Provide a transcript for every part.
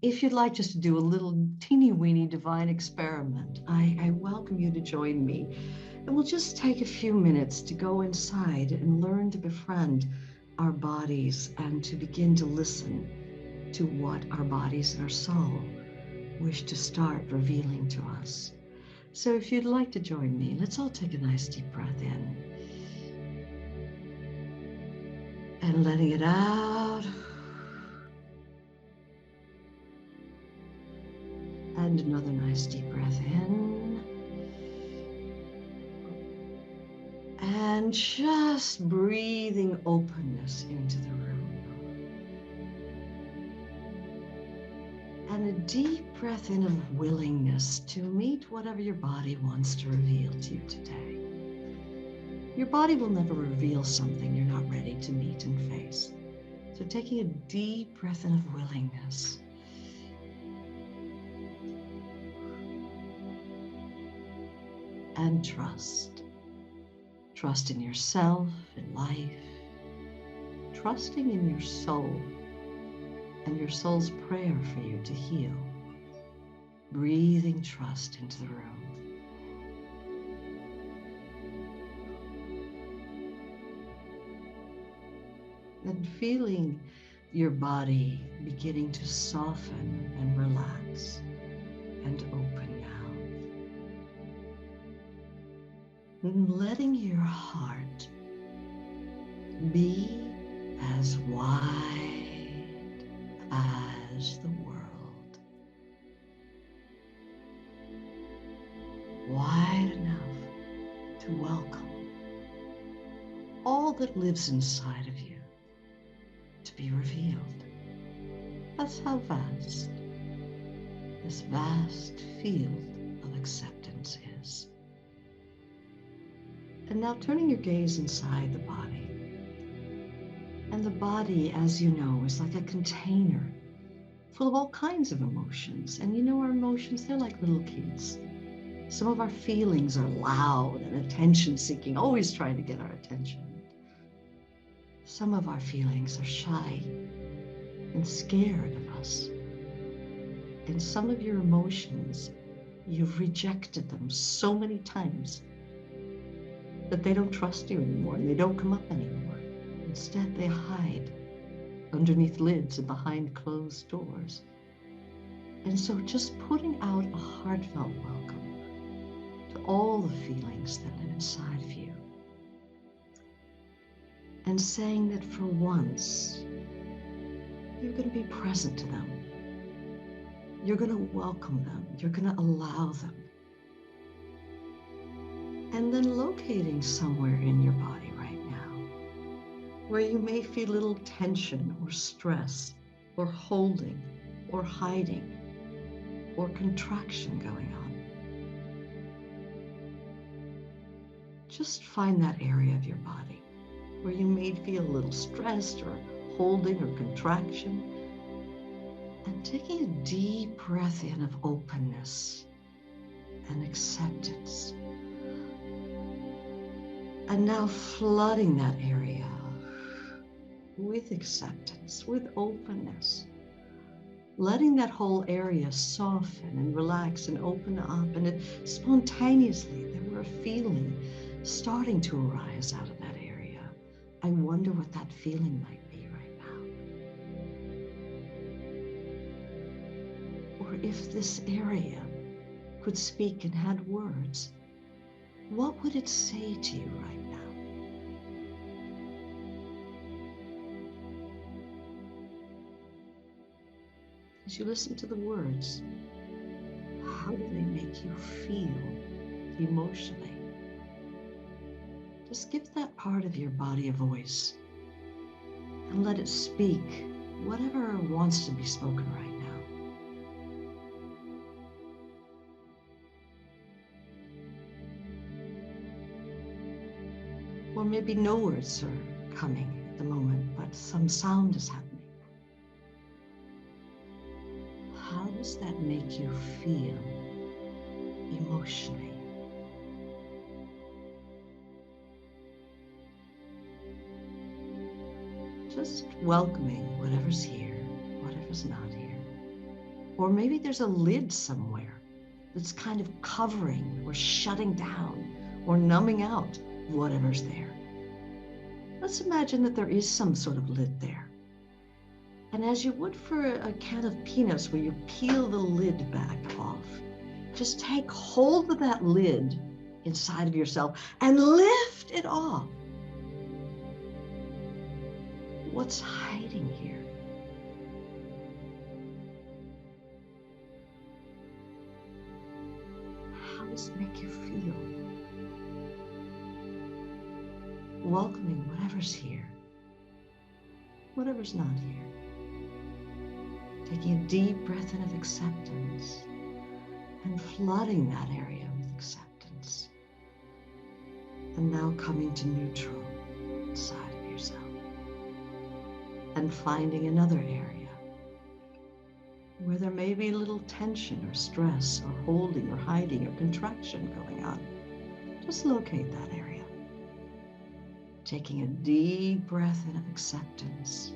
if you'd like just to do a little teeny weeny divine experiment, I welcome you to join me. And we'll just take a few minutes to go inside and learn to befriend our bodies and to begin to listen to what our bodies and our soul wish to start revealing to us. So if you'd like to join me, let's all take a nice deep breath in. And letting it out. And another nice deep breath in. And just breathing openness into the room. And a deep breath in of willingness to meet whatever your body wants to reveal to you today. Your body will never reveal something you're not ready to meet and face. So taking a deep breath in of willingness. And trust. Trust in yourself, in life. Trusting in your soul and your soul's prayer for you to heal. Breathing trust into the room. And feeling your body beginning to soften and relax and open now. And letting your heart be as wide as the world. Wide enough to welcome all that lives inside of you to be revealed. That's how vast this vast field of acceptance is. And now turning your gaze inside the body. And the body, as you know, is like a container full of all kinds of emotions. And you know our emotions, they're like little kids. Some of our feelings are loud and attention-seeking, always trying to get our attention. Some of our feelings are shy and scared of us. And some of your emotions, you've rejected them so many times that they don't trust you anymore and they don't come up anymore. Instead, they hide underneath lids and behind closed doors. And so just putting out a heartfelt welcome to all the feelings that live inside of you. And saying that for once, you're going to be present to them. You're going to welcome them. You're going to allow them. And then locating somewhere in your body right now, where you may feel a little tension or stress or holding or hiding or contraction going on. Just find that area of your body where you may feel a little stressed or holding or contraction, and taking a deep breath in of openness and acceptance. And now flooding that area with acceptance, with openness, letting that whole area soften and relax and open up, and it spontaneously, there were a feeling starting to arise out of that area. I wonder what that feeling might be right now. Or if this area could speak and had words, what would it say to you right now? As you listen to the words, how do they make you feel emotionally? Just give that part of your body a voice and let it speak whatever wants to be spoken right now. Or maybe no words are coming at the moment, but some sound is happening. How does that make you feel emotionally? Just welcoming whatever's here, whatever's not here. Or maybe there's a lid somewhere that's kind of covering or shutting down or numbing out whatever's there. Let's imagine that there is some sort of lid there. And as you would for a can of peanuts where you peel the lid back off, just take hold of that lid inside of yourself and lift it off. What's hiding here? How does it make you feel? Welcoming whatever's here, whatever's not here. Taking a deep breath in of acceptance and flooding that area with acceptance. And now coming to neutral inside of yourself. And finding another area where there may be a little tension or stress or holding or hiding or contraction going on. Just locate that area. Taking a deep breath in of acceptance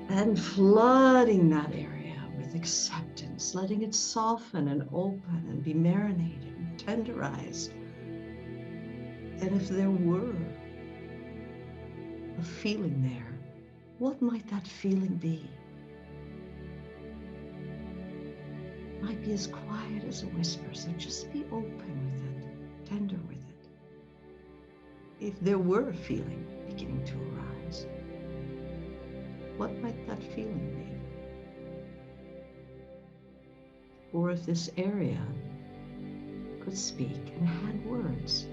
and flooding that area with acceptance, letting it soften and open and be marinated and tenderized. And if there were a feeling there, what might that feeling be? It might be as quiet as a whisper, so just be open with it, tender with it. If there were a feeling beginning to arise, what might that feeling be? Or if this area could speak and had words,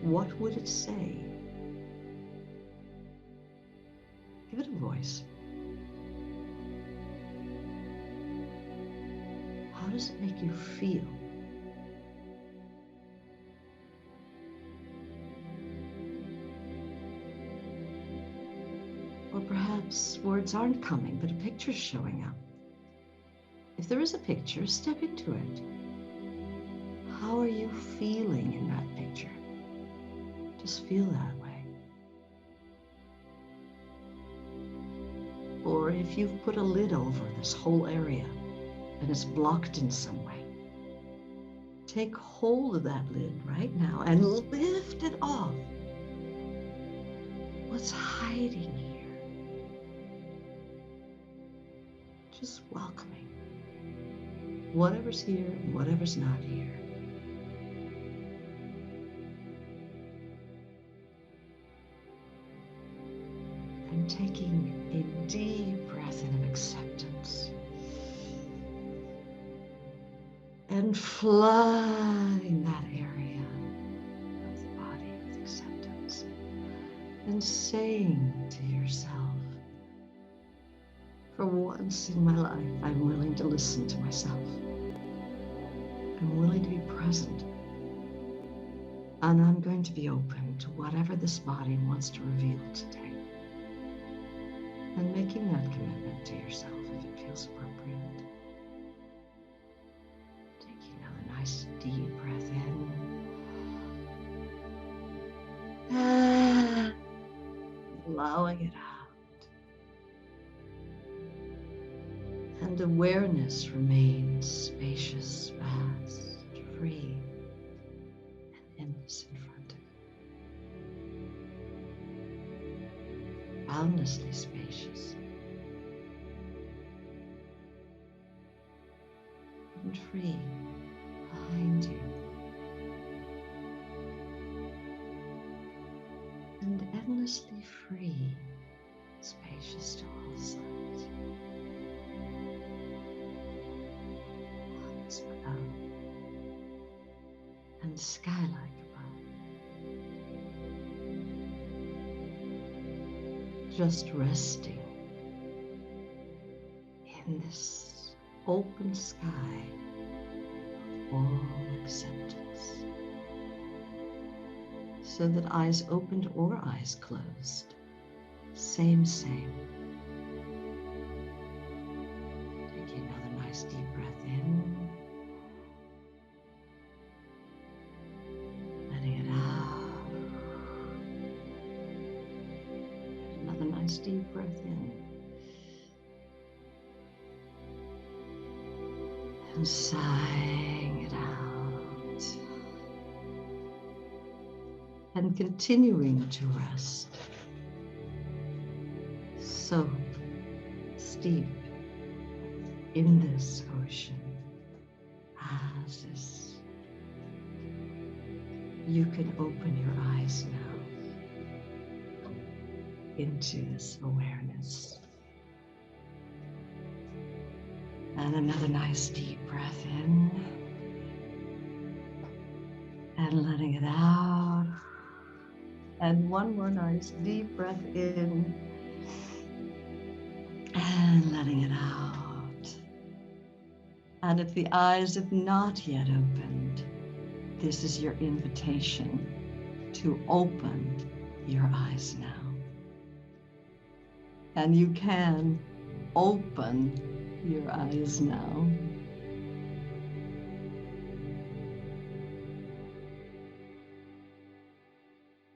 what would it say? Give it a voice. How does it make you feel? Or perhaps words aren't coming, but a picture's showing up. If there is a picture, step into it. How are you feeling in that picture? Just feel that way. Or if you've put a lid over this whole area and it's blocked in some way, take hold of that lid right now and lift it off. What's hiding here? Just welcoming whatever's here and whatever's not here. And taking a deep breath in of acceptance and flooding that area of the body with acceptance and saying to yourself, for once in my life, I'm willing to listen to myself. I'm willing to be present. And I'm going to be open to whatever this body wants to reveal today. And making that commitment to yourself if it feels appropriate. Taking another nice deep breath in. And allowing it out. And awareness remains spacious, vast, free, and endless in front of you. Boundlessly spacious and free behind you. And endlessly free, spacious to all sides. Above and sky-like above, just resting in this open sky of all acceptance, so that eyes opened or eyes closed, same. Taking another nice deep breath in. Deep breath in And sighing it out. And continuing to rest. So steep in this ocean as is. You can open your eyes now into this awareness. And another nice deep breath in. And letting it out. And one more nice deep breath in. And letting it out. And if the eyes have not yet opened, this is your invitation to open your eyes now. And you can open your eyes now.